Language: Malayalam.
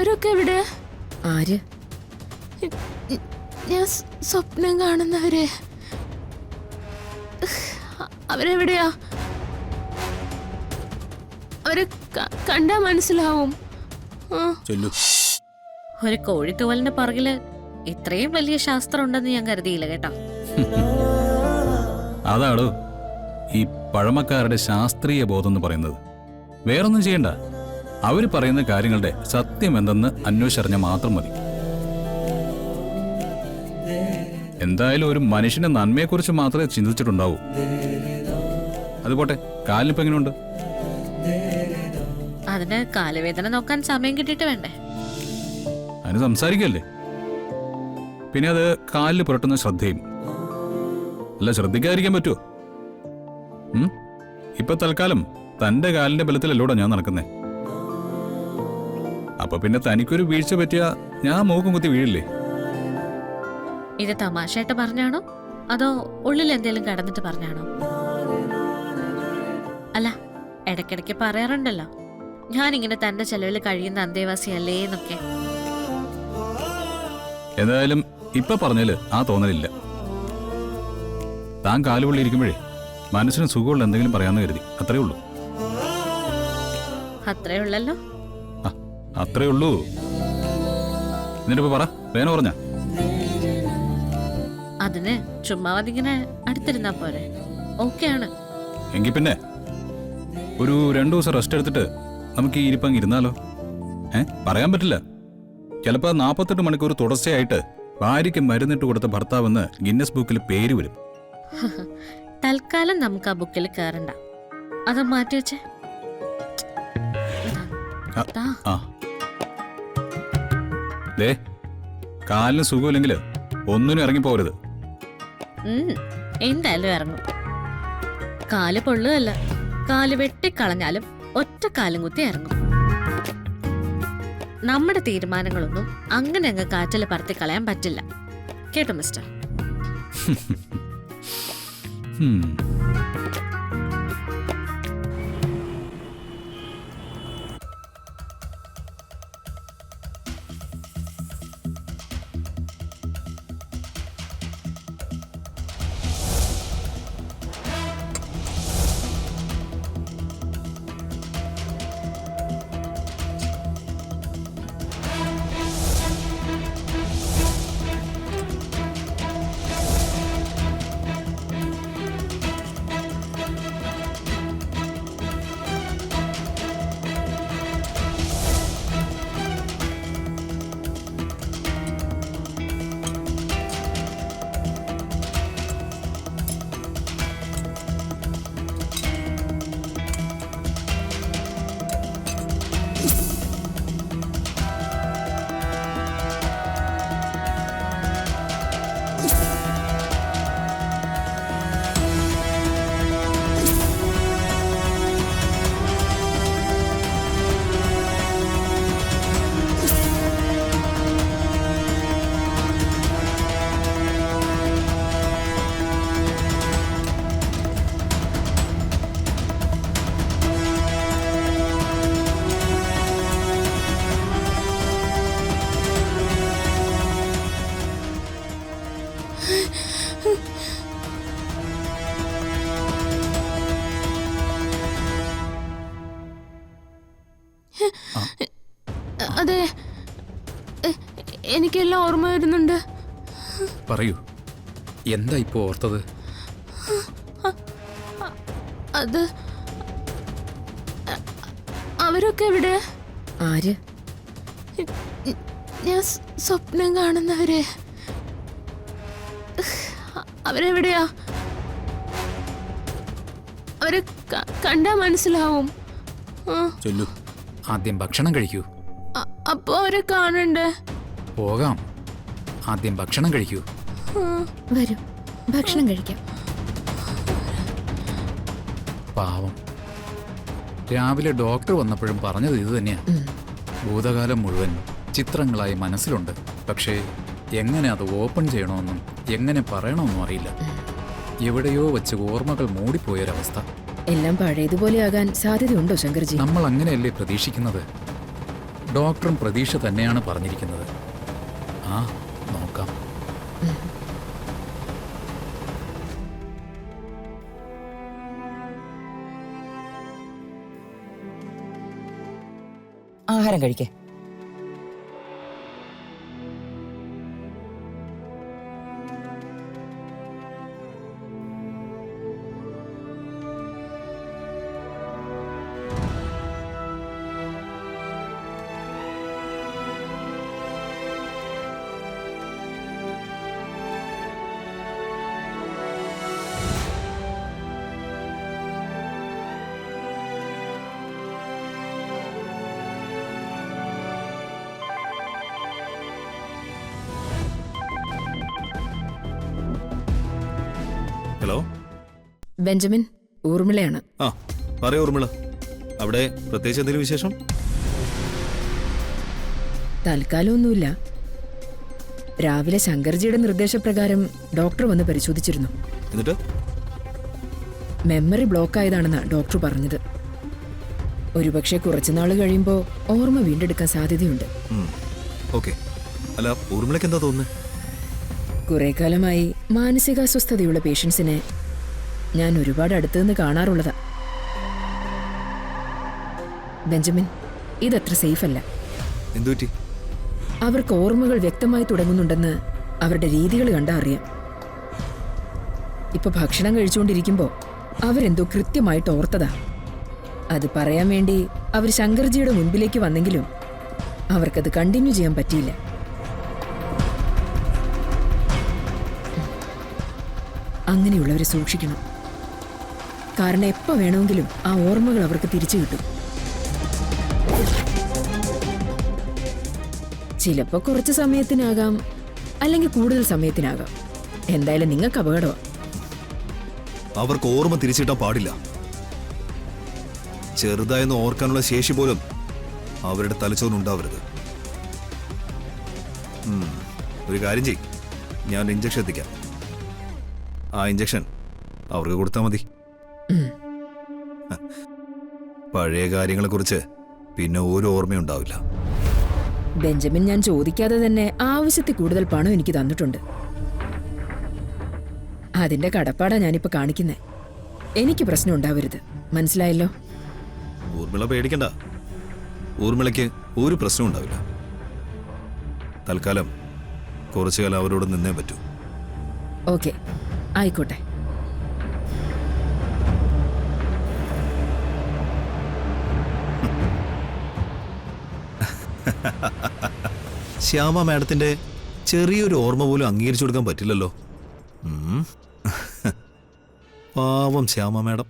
അവരൊക്കെ എവിടെ? ആര്? ഞാൻ സ്വപ്നം കാണുന്നവരെ. അവരെവിടെയാ? അവരെ കണ്ടാ മനസ്സിലാവും. ഒരു കോഴിത്തൂവലിന്റെ പുറകില് ഇത്രയും വലിയ ശാസ്ത്രം ഉണ്ടെന്ന് ഞാൻ കരുതിയില്ല കേട്ടോ. അതാണോ ഈ പഴമക്കാരുടെ ശാസ്ത്രീയ ബോധം എന്ന് പറയുന്നത്. വേറൊന്നും ചെയ്യണ്ട, അവര് പറയുന്ന കാര്യങ്ങളുടെ സത്യം എന്തെന്ന് അന്വേഷിച്ചറിഞ്ഞാൽ മാത്രം മതി. എന്തായാലും ഒരു മനുഷ്യന്റെ നന്മയെക്കുറിച്ച് മാത്രമേ ചിന്തിച്ചിട്ടുണ്ടാവൂ. അതുപോട്ടെ, കാലിനിപ്പോ എങ്ങനെയുണ്ട്? അതിന് കാലുവേദന നോക്കാൻ സമയം കിട്ടിയിട്ട് വേണ്ടേ? അതിന് സംസാരിക്കല്ലേ. പിന്നെ അത് കാലിൽ പുരട്ടുന്ന ശ്രദ്ധയും. അല്ല, ശ്രദ്ധിക്കാതിരിക്കാൻ പറ്റുമോ? ഇപ്പൊ തൽക്കാലം തന്റെ കാലിന്റെ ബലത്തിലല്ലൂടെ ഞാൻ നടക്കുന്നേ. അപ്പൊ പിന്നെ തനിക്കൊരു വീഴ്ച പറ്റിയ ഞാൻ മൂക്കും കുത്തി വീഴില്ലേ? ഇത് തമാശയായിട്ട് പറഞ്ഞാണോ അതോ ഉള്ളിൽ എന്തെങ്കിലും കടന്നിട്ട് പറഞ്ഞാണോ? അല്ല, ഇടയ്ക്കിടയ്ക്ക് പറയാറുണ്ടല്ലോ ഞാനിങ്ങനെ തന്റെ ചെലവിൽ കഴിയുന്ന അന്തേവാസിയല്ലേ എന്നൊക്കെ. എന്തായാലും ഇപ്പൊ പറഞ്ഞാല് ആ തോന്നലില്ല. താൻ കാലുപള്ളി ഇരിക്കുമ്പോഴേ മനസ്സിന് സുഖമുള്ള എന്തെങ്കിലും പറയാന്ന് കരുതി, അത്രേ ഉള്ളൂ. അത്രേ ഉള്ളല്ലോ. അത്രേ ഉള്ളൂ. എന്നിട്ടിപ്പോ പറ, വേന പറഞ്ഞ അതിന് ചുമ്മാതിങ്ങനെ അടുത്തിരുന്നാ പോരെ? ഓക്കെ ആണ്. എങ്കി പിന്നെ ഒരു 2 ദിവസം റെസ്റ്റ് എടുത്തിട്ട് നമുക്ക് ഈ ഇരിപ്പങ്ങ് ഇരുന്നാലോ? പറയാൻ പറ്റില്ല, ചിലപ്പോ 48 മണിക്കൂർ തുടർച്ചയായിട്ട് ഭാര്യയ്ക്ക് മരുന്നിട്ട് കൊടുത്ത ഭർത്താവെന്ന് ഗിന്നസ് ബുക്കിൽ പേര് വരും. തൽക്കാലം നമുക്ക് ആ ബുക്കിൽ കയറണ്ട, അത് മാറ്റി വെച്ചേ. കാലിന് സുഖമില്ലെങ്കിൽ ഒന്നിനും ഇറങ്ങിപ്പോരുത്. എന്തായാലും ഇറങ്ങും. കാല് പൊള്ളുകയല്ല, കാല് വെട്ടിക്കളഞ്ഞാലും ഒറ്റ കാലും കുത്തി ഇറങ്ങും. നമ്മുടെ തീരുമാനങ്ങളൊന്നും അങ്ങനെ അങ്ങ് കാറ്റിൽ പറത്തി കളയാൻ പറ്റില്ല കേട്ടോ മിസ്റ്റർ. അതെ, എനിക്കെല്ലാം ഓർമ്മ വരുന്നുണ്ട്. പറയൂ, എന്താ ഇപ്പോ ഓർത്തത്? അത് അവരൊക്കെ എവിടെ? ആര്? ഞാൻ സ്വപ്നം കാണുന്നവരെ. അവരെവിടെയാ? അവരെ കണ്ടാ മനസ്സിലാവും. ആദ്യം ഭക്ഷണം കഴിക്കൂ. അപ്പൊ അവരെ കാണണ്ടേ? പോകാം, ആദ്യം ഭക്ഷണം കഴിക്കൂ. വരൂ, ഭക്ഷണം കഴിക്കാം. പാവം, രാവിലെ ഡോക്ടർ വന്നപ്പോഴും പറഞ്ഞത് ഇത് തന്നെയാ. ഭൂതകാലം മുഴുവൻ ചിത്രങ്ങളായി മനസ്സിലുണ്ട്, പക്ഷേ എങ്ങനെ അത് ഓപ്പൺ ചെയ്യണമെന്നും എങ്ങനെ പറയണമെന്നും അറിയില്ല. എവിടെയോ വെച്ച് ഓർമ്മകൾ മൂടിപ്പോയൊരവസ്ഥ. എല്ലാം പഴയതുപോലെ ആകാൻ സാധ്യതയുണ്ടോ ശങ്കർജി? നമ്മൾ അങ്ങനെയല്ലേ പ്രതീക്ഷിക്കുന്നത്? ഡോക്ടറും പ്രതീക്ഷ തന്നെയാണ് പറഞ്ഞിരിക്കുന്നത്. ആ നോക്കാം. ആഹാരം കഴിക്കേ. ഹലോ, ബെഞ്ചമിൻ, ഊർമിളയാണ്. ആ പറയൂ ഊർമിള. അവിടെ പ്രത്യേകിച്ച് എന്തെങ്കിലും വിശേഷം? തൽക്കാലം ഒന്നുമില്ല. രാവിലെ ശങ്കർജിയുടെ നിർദ്ദേശപ്രകാരം ഡോക്ടർ വന്ന് പരിശോധിച്ചിരുന്നു. എന്നിട്ട് മെമ്മറി ബ്ലോക്ക് ആയതാണെന്നാണ് ഡോക്ടർ പറഞ്ഞത്. ഒരുപക്ഷെ കുറച്ചുനാൾ കഴിയുമ്പോൾ ഓർമ്മ വീണ്ടെടുക്കാൻ സാധ്യതയുണ്ട്. ഓക്കെ. അല്ല, ഊർമിളയ്ക്ക് എന്താ തോന്നുന്നത്? കുറെ കാലമായി മാനസികാസ്വസ്ഥതയുള്ള പേഷ്യൻസിനെ ഞാൻ ഒരുപാട് അടുത്തുനിന്ന് കാണാറുള്ളതാ. ബെഞ്ചമിൻ, ഇതത്ര സേഫ് അല്ല. എന്തുപറ്റി? അവർക്ക് ഓർമ്മകൾ വ്യക്തമായി തുടങ്ങുന്നുണ്ടെന്ന് അവരുടെ രീതികൾ കണ്ടാ അറിയാം. ഇപ്പൊ ഭക്ഷണം കഴിച്ചുകൊണ്ടിരിക്കുമ്പോൾ അവരെന്തോ കൃത്യമായിട്ട് ഓർത്തതാ. അത് പറയാൻ വേണ്ടി അവർ ശങ്കർജിയുടെ മുൻപിലേക്ക് വന്നെങ്കിലും അവർക്കത് കണ്ടിന്യൂ ചെയ്യാൻ പറ്റിയില്ല. അങ്ങനെയുള്ളവരെ സൂക്ഷിക്കണം. കാരണം എപ്പോൾ വേണമെങ്കിലും ആ ഓർമ്മകൾ അവർക്ക് തിരിച്ചു കിട്ടും. ചിലപ്പോൾ കുറച്ച് സമയത്തിനാകാം, അല്ലെങ്കിൽ കൂടുതൽ സമയത്തിനാകാം. എന്തായാലും നിങ്ങൾക്ക് അപകടമാണ്. അവർക്ക് ഓർമ്മ തിരിച്ചിട്ടാൻ പാടില്ല. ചെറുതായെന്ന് ഓർക്കാനുള്ള ശേഷി പോലും അവരുടെ തലച്ചോറിനുണ്ടാവരുത്. ഒരു കാര്യം ചെയ്യും, ഞാൻ ഇഞ്ചക്ഷൻ എത്തിക്കാം. ആ ഇഞ്ചക്ഷൻ അവർക്ക് കൊടുത്താൽ മതി. പഴയ കാര്യങ്ങളെക്കുറിച്ച് പിന്നെ ഒരു ഓർമ്മയുണ്ടാവില്ല. ബെഞ്ചമിൻ, ഞാൻ ചോദിക്കാതെ തന്നെ ആവശ്യത്തിൽ കൂടുതൽ പണം എനിക്ക് തന്നിട്ടുണ്ട്. അതിന്റെ കടപ്പാടാ ഞാനിപ്പോ കാണിക്കുന്നേ. എനിക്ക് പ്രശ്നം ഉണ്ടാവരുത്, മനസ്സിലായല്ലോ? ഊർമിള പേടിക്കണ്ട. ഊർമിളയ്ക്ക് ഒരു പ്രശ്നം ഉണ്ടാവില്ല. തൽക്കാലം കുറച്ചു കാലം അവരോട് നിന്നേ പറ്റൂ. ഓക്കെ, ആയിക്കോട്ടെ. ശ്യാമ മാഡത്തിന്റെ ചെറിയൊരു ഓർമ്മ പോലും അംഗീകരിച്ചു കൊടുക്കാൻ പറ്റില്ലല്ലോ. പാവം ശ്യാമ മാഡം.